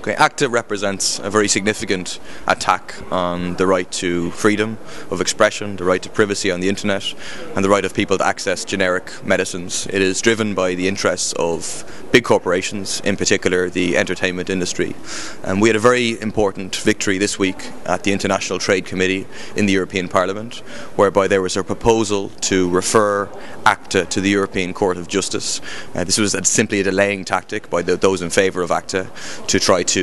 Okay, ACTA represents a very significant attack on the right to freedom of expression, the right to privacy on the internet, and the right of people to access generic medicines. It is driven by the interests of big corporations, in particular the entertainment industry. And we had a very important victory this week at the International Trade Committee in the European Parliament, whereby there was a proposal to refer ACTA to the European Court of Justice. This was simply a delaying tactic by those in favour of ACTA to try to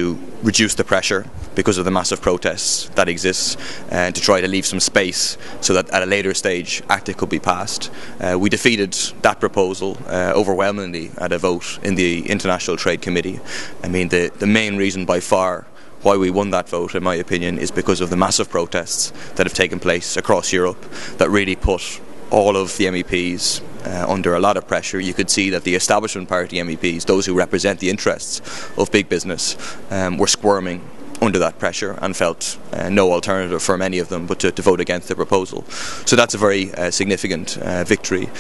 reduce the pressure because of the massive protests that exist, and to try to leave some space so that at a later stage ACTA could be passed. We defeated that proposal overwhelmingly at a vote in the International Trade Committee. I mean, the main reason by far why we won that vote, in my opinion, is because of the massive protests that have taken place across Europe that really put all of the MEPs under a lot of pressure. You could see that the establishment party MEPs, those who represent the interests of big business, were squirming under that pressure and felt no alternative for many of them but to vote against the proposal. So that's a very significant victory.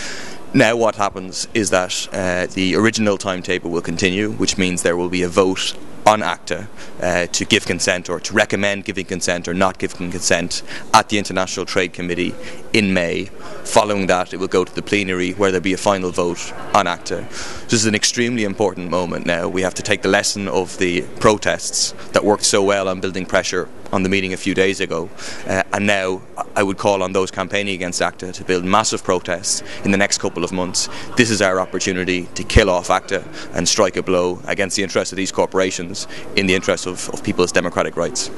Now what happens is that the original timetable will continue, which means there will be a vote on ACTA to give consent, or to recommend giving consent or not giving consent, at the International Trade Committee in May. Following that, it will go to the plenary where there will be a final vote on ACTA. This is an extremely important moment now. We have to take the lesson of the protests that worked so well on building pressure on the meeting a few days ago, and now I would call on those campaigning against ACTA to build massive protests in the next couple of months. This is our opportunity to kill off ACTA and strike a blow against the interests of these corporations in the interest of people's democratic rights.